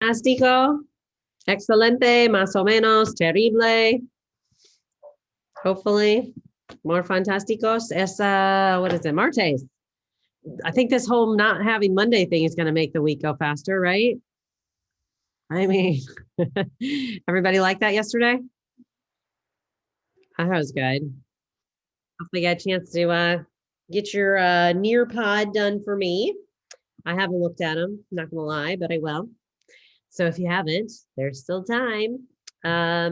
Fantástico, excelente, más o menos, terrible. Hopefully, more fantásticos. Es, what is it, martes? I think this whole not having Monday thing is going to make the week go faster, right? I mean, everybody liked that yesterday? I thought it was good. Hopefully you got a chance to get your Nearpod done for me. I haven't looked at them, not gonna lie, but I will. So if you haven't, there's still time.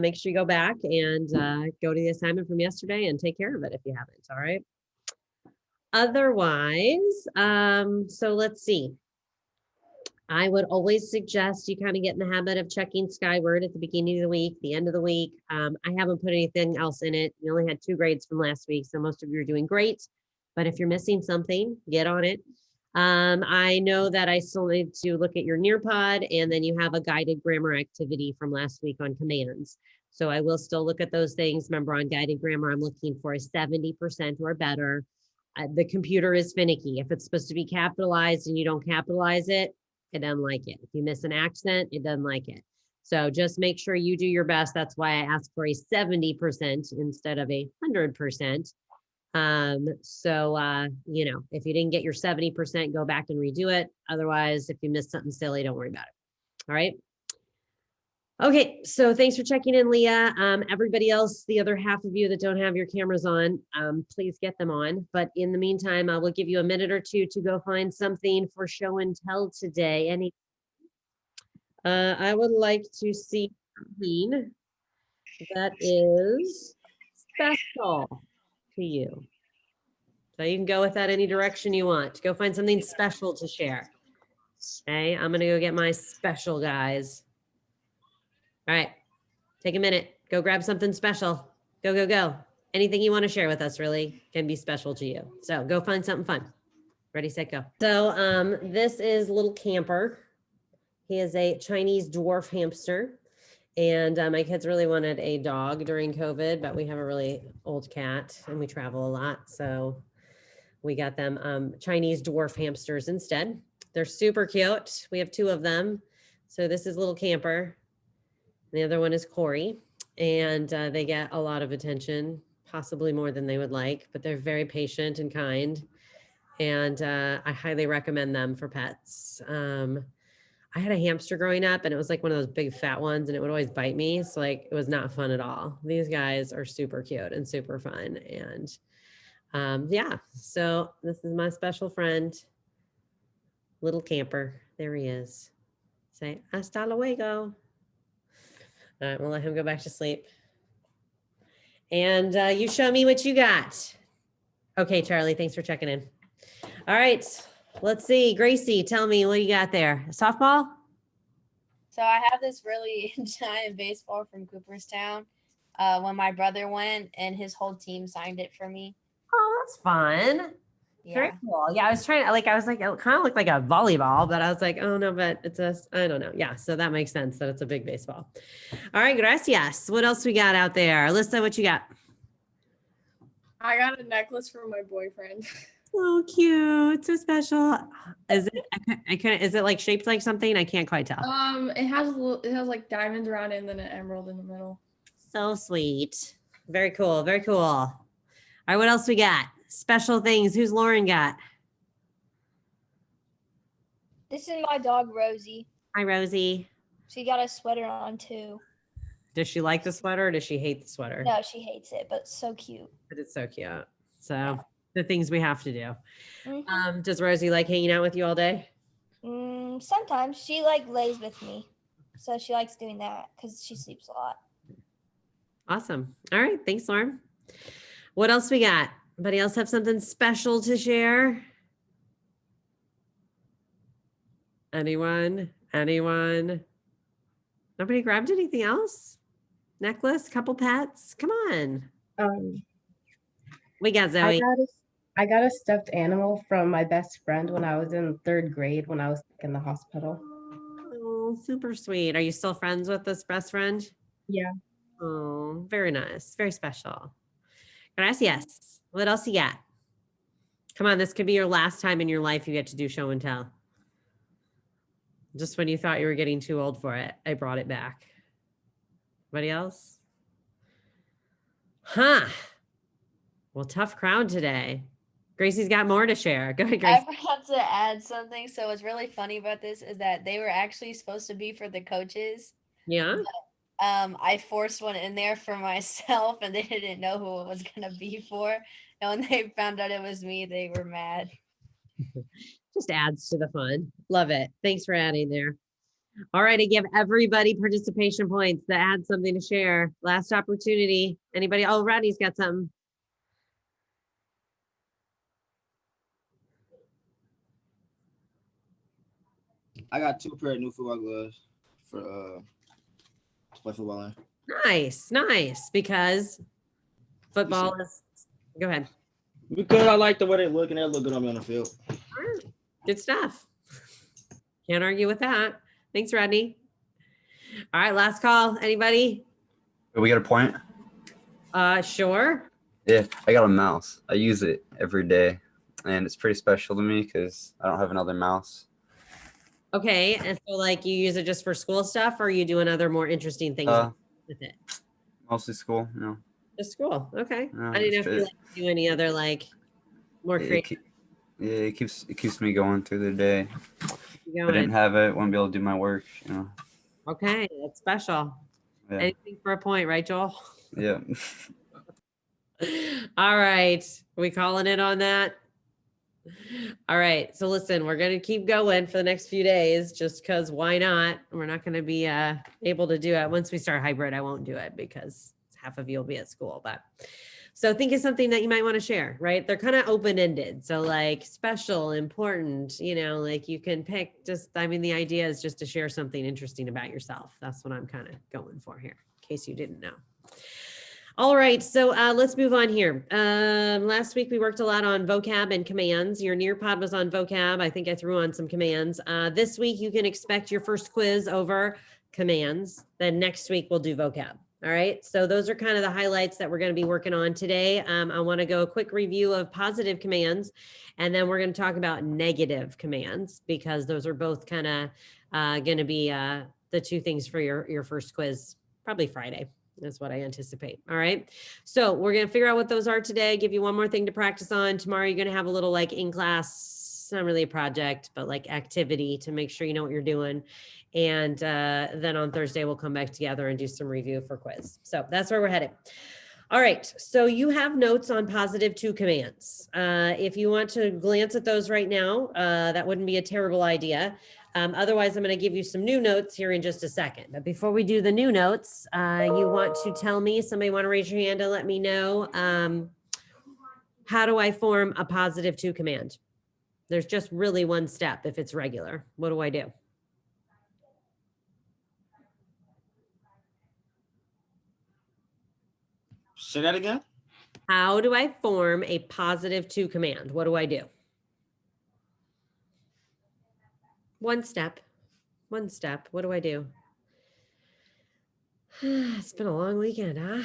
Make sure you go back and go to the assignment from yesterday and take care of it if you haven't, all right? Otherwise, so let's see. I would always suggest you kind of get in the habit of checking Skyward at the beginning of the week, the end of the week. I haven't put anything else in it. We only had 2 grades from last week, so most of you are doing great. But if you're missing something, get on it. I know that I still need to look at your Nearpod, and then you have a guided grammar activity from last week on commands. So I will still look at those things. Remember, on guided grammar, I'm looking for a 70% or better. The computer is finicky. If it's supposed to be capitalized and you don't capitalize it, it doesn't like it. If you miss an accent, it doesn't like it. So just make sure you do your best. That's why I asked for a 70% instead of a 100%. You know, if you didn't get your 70%, go back and redo it. Otherwise, if you missed something silly, don't worry about it. All right. Okay, so thanks for checking in, Leah. Everybody else, the other half of you that don't have your cameras on, please get them on. But in the meantime, I will give you a minute or two to go find something for show and tell today. I would like to see something that is special to you. So you can go with that any direction you want. Go find something special to share. Okay, I'm gonna go get my special guys. All right, take a minute, go grab something special. Go, go, go. Anything you want to share with us really can be special to you. So go find something fun. Ready, set, go. So this is Little Camper. He is a Chinese dwarf hamster. And my kids really wanted a dog during COVID, but we have a really old cat and we travel a lot. So we got them Chinese dwarf hamsters instead. They're super cute. We have 2 of them. So this is Little Camper. The other one is Corey, and they get a lot of attention, possibly more than they would like, but they're very patient and kind. And I highly recommend them for pets. I had a hamster growing up, and it was like one of those big fat ones, and it would always bite me. So like, it was not fun at all. These guys are super cute and super fun. And yeah, so this is my special friend, Little Camper. There he is. Say, hasta luego. All right, we'll let him go back to sleep. And you show me what you got. Okay, Charlie, thanks for checking in. All right, let's see. Gracie, tell me what you got there. A softball? So I have this really giant baseball from Cooperstown. When my brother went and his whole team signed it for me. Oh, that's fun. Yeah. Very cool. Yeah, I was like, it kind of looked like a volleyball, but I was like, oh no, but it's I don't know. Yeah, so that makes sense that it's a big baseball. All right, gracias. What else we got out there? Alyssa, what you got? I got a necklace for my boyfriend. So cute, so special. Is it? I couldn't. Is it like shaped like something? I can't quite tell. It has like diamonds around it and then an emerald in the middle. So sweet. Very cool. Very cool. All right, what else we got? Special things. Who's Lauren got? This is my dog, Rosie. Hi, Rosie. She got a sweater on too. Does she like the sweater or does she hate the sweater? No, she hates it, but it's so cute. But it's so cute. So the things we have to do. Mm-hmm. Does Rosie like hanging out with you all day? Sometimes she like lays with me. So she likes doing that because she sleeps a lot. Awesome. All right. Thanks, Lauren. What else we got? Anybody else have something special to share? Anyone? Nobody grabbed anything else? Necklace, couple pets? Come on. We got Zoe. I got a stuffed animal from my best friend when I was in 3rd grade when I was in the hospital. Oh, super sweet. Are you still friends with this best friend? Yeah. Oh, very nice. Very special. Gracias. What else you got? Come on, this could be your last time in your life you get to do show and tell. Just when you thought you were getting too old for it, I brought it back. Anybody else? Huh. Well, tough crowd today. Gracie's got more to share. Go ahead, I Gracie. forgot to add something. So what's really funny about this is that they were actually supposed to be for the coaches. Yeah. I forced one in there for myself, and they didn't know who it was gonna be for. And when they found out it was me, they were mad. Just adds to the fun. Love it. Thanks for adding there. All right, I give everybody participation points that had something to share. Last opportunity. Anybody? Oh, Rodney's got something. I got 2 pair of new football gloves for to play football in. Nice, nice. Because football is. Go ahead. Because I like the way they look and they look good on me on the field. All right, good stuff. Can't argue with that. Thanks, Rodney. All right, last call. Anybody? We got a point? Sure. Yeah, I got a mouse. I use it every day, and it's pretty special to me because I don't have another mouse. Okay, and so like you use it just for school stuff, or you doing other more interesting things with it? Mostly school, you know. Just school. Okay. Yeah, I didn't know if it's you like to do any other like more It creative. keeps me going through the day. If I Going. didn't have it, wouldn't be able to do my work, you know. Okay, that's special. Yeah. Anything for a point, right, Joel? Yeah. All right, we calling it on that. All right, so listen, we're gonna keep going for the next few days, just because why not? We're not gonna be able to do it once we start hybrid. I won't do it because half of you will be at school. But so think of something that you might want to share, right? They're kind of open ended, so like special, important, you know, like you can pick. Just, I mean, the idea is just to share something interesting about yourself. That's what I'm kind of going for here, in case you didn't know. All right, so let's move on here. Last week we worked a lot on vocab and commands. Your Nearpod was on vocab. I think I threw on some commands. This week you can expect your first quiz over commands. Then next week we'll do vocab. All right, so those are kind of the highlights that we're going to be working on today. I want to go a quick review of positive commands, and then we're going to talk about negative commands because those are both kind of going to be the two things for your first quiz, probably Friday. That's what I anticipate. All right. So we're going to figure out what those are today. Give you one more thing to practice on. Tomorrow, you're going to have a little like in class, not really a project, but like activity to make sure you know what you're doing. And then on Thursday, we'll come back together and do some review for quiz. So that's where we're headed. All right. So you have notes on positive two commands. If you want to glance at those right now, that wouldn't be a terrible idea. Otherwise, I'm going to give you some new notes here in just a second. But before we do the new notes, you want to tell me, somebody want to raise your hand and let me know, how do I form a positive two command? There's just really one step if it's regular. What do I do? Say that again. How do I form a positive two command? What do I do? One step. One step. What do I do? It's been a long weekend, huh?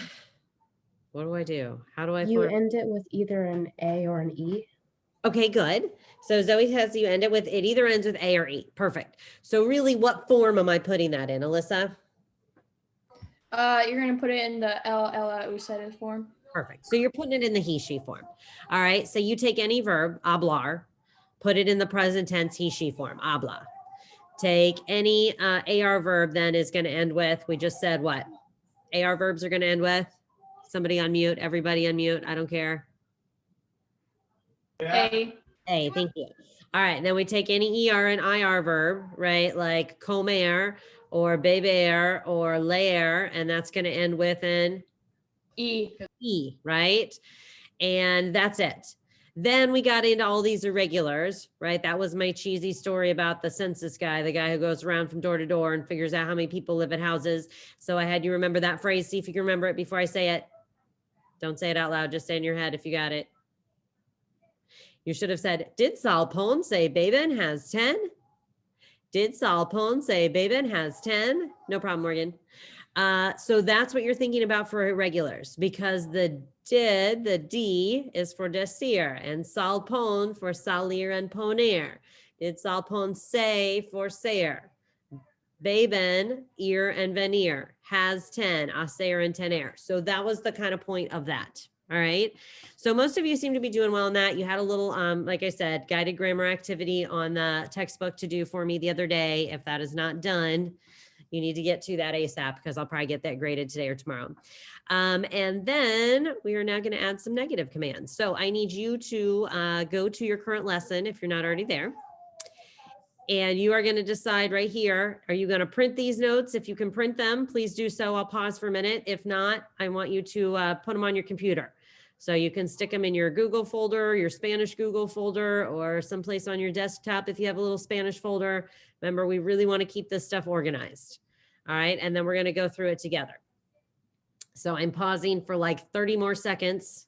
What do I do? How do I You form? end it with either an A or an E. Okay, good. So Zoe has you end it with, it either ends with A or E. Perfect. So really, what form am I putting that in, Alyssa? You're gonna put it in the Ella Usaid form. Perfect. So you're putting it in the he, she form. All right. So you take any verb, hablar, put it in the present tense he, she form, habla. Take any AR verb then is going to end with, we just said what? AR verbs are going to end with? Somebody unmute, everybody unmute. I don't care. A. A, thank you. All right. Then we take any ER and IR verb, right? Like comer or beber or leer, and that's going to end with an E. E, right? And that's it. Then we got into all these irregulars, right? That was my cheesy story about the census guy, the guy who goes around from door to door and figures out how many people live at houses. So I had you remember that phrase. See if you can remember it before I say it. Don't say it out loud. Just say in your head if you got it. You should have said, did Saul Pone say Babin has 10? Did Saul Pone say Babin has 10? No problem, Morgan. So that's what you're thinking about for irregulars, because the D is for decir and salpon for salir and poner. Did salpon say for sayer? beben, ir, and venir, has 10, hacer, and tener. So that was the kind of point of that. All right. So most of you seem to be doing well in that. You had a little, like I said, guided grammar activity on the textbook to do for me the other day. If that is not done, you need to get to that ASAP because I'll probably get that graded today or tomorrow. And then we are now going to add some negative commands. So I need you to go to your current lesson if you're not already there. And you are going to decide right here, are you going to print these notes? If you can print them, please do so. I'll pause for a minute. If not, I want you to put them on your computer. So you can stick them in your Google folder, your Spanish Google folder, or someplace on your desktop if you have a little Spanish folder. Remember, we really want to keep this stuff organized. All right, and then we're going to go through it together. So I'm pausing for like 30 more seconds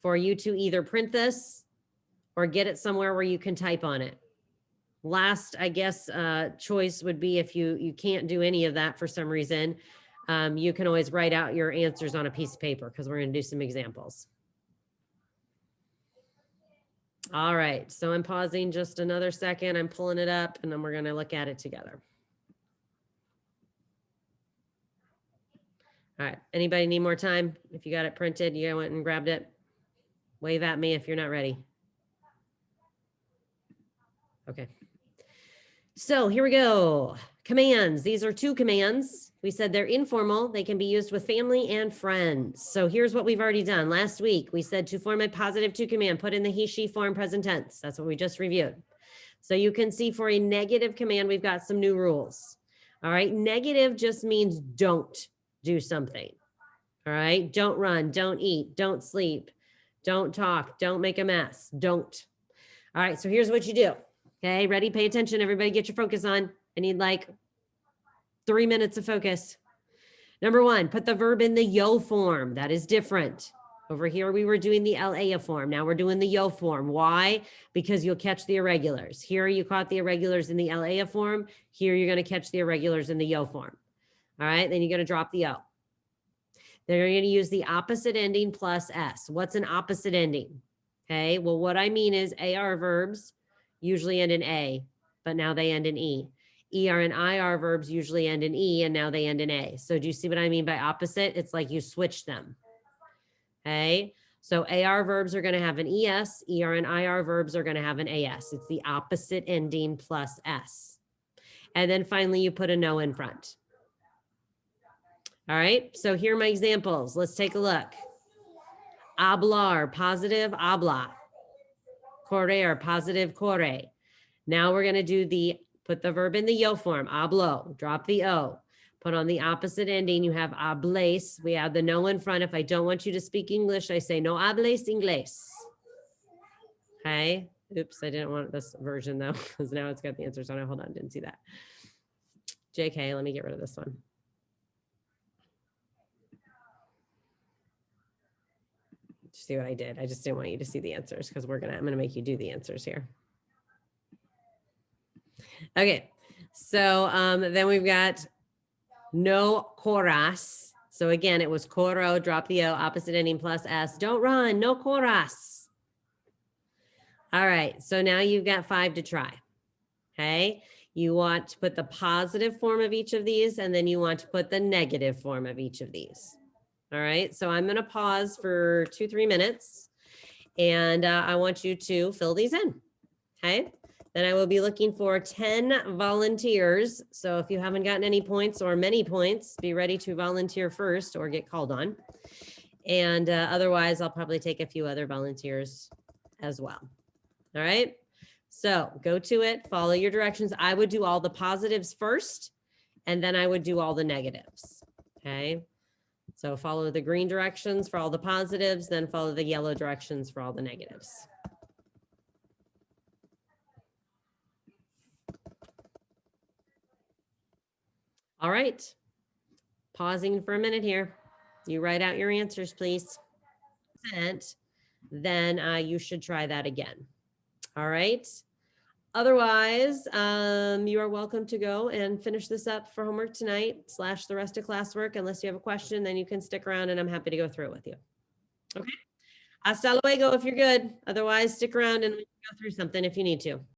for you to either print this or get it somewhere where you can type on it. Last, I guess, choice would be if you can't do any of that for some reason, you can always write out your answers on a piece of paper because we're going to do some examples. All right, so I'm pausing just another second. I'm pulling it up and then we're going to look at it together. All right, anybody need more time? If you got it printed, you went and grabbed it, wave at me if you're not ready. Okay. So here we go. Commands. These are 2 commands. We said they're informal. They can be used with family and friends. So here's what we've already done. Last week, we said to form a positive to command, put in the he, she form present tense. That's what we just reviewed. So you can see for a negative command, we've got some new rules. All right. Negative just means don't do something. All right. Don't run, don't eat, don't sleep, don't talk, don't make a mess. Don't. All right. So here's what you do. Okay, ready? Pay attention. Everybody get your focus on. I need like 3 minutes of focus. Number 1, put the verb in the yo form. That is different. Over here, we were doing the LA form. Now we're doing the yo form. Why? Because you'll catch the irregulars. Here you caught the irregulars in the LA form. Here you're going to catch the irregulars in the yo form. All right, then you're going to drop the O. Then you're going to use the opposite ending plus S. What's an opposite ending? Okay, well, what I mean is AR verbs usually end in A, but now they end in E. ER and IR verbs usually end in E, and now they end in A. So do you see what I mean by opposite? It's like you switch them. Okay, so AR verbs are going to have an ES, ER and IR verbs are going to have an AS. It's the opposite ending plus S. And then finally, you put a no in front. All right, so here are my examples. Let's take a look. Hablar, positive, habla. Correr, positive, corre. Now we're going to do put the verb in the yo form, hablo, drop the O. Put on the opposite ending, you have hables. We add the no in front. If I don't want you to speak English, I say no hables inglés. Okay. Oops, I didn't want this version though, because now it's got the answers on it. Hold on, didn't see that. JK, let me get rid of this one. See what I did? I just didn't want you to see the answers because I'm gonna make you do the answers here. Okay, so then we've got no corras. So again, it was coro, drop the O, opposite ending plus S. Don't run, no corras. All right, so now you've got 5 to try. Okay, you want to put the positive form of each of these, and then you want to put the negative form of each of these. All right, so I'm going to pause for 2-3 minutes, and I want you to fill these in. Okay, then I will be looking for 10 volunteers. So if you haven't gotten any points or many points, be ready to volunteer first or get called on. And otherwise, I'll probably take a few other volunteers as well. All right, so go to it, follow your directions. I would do all the positives first, and then I would do all the negatives. Okay. So follow the green directions for all the positives, then follow the yellow directions for all the negatives. All right, pausing for a minute here. You write out your answers, please. Then you should try that again. All right. Otherwise, you are welcome to go and finish this up for homework tonight / the rest of classwork. Unless you have a question, then you can stick around and I'm happy to go through it with you. Okay. Hasta luego if you're good. Otherwise, stick around and we can go through something if you need to.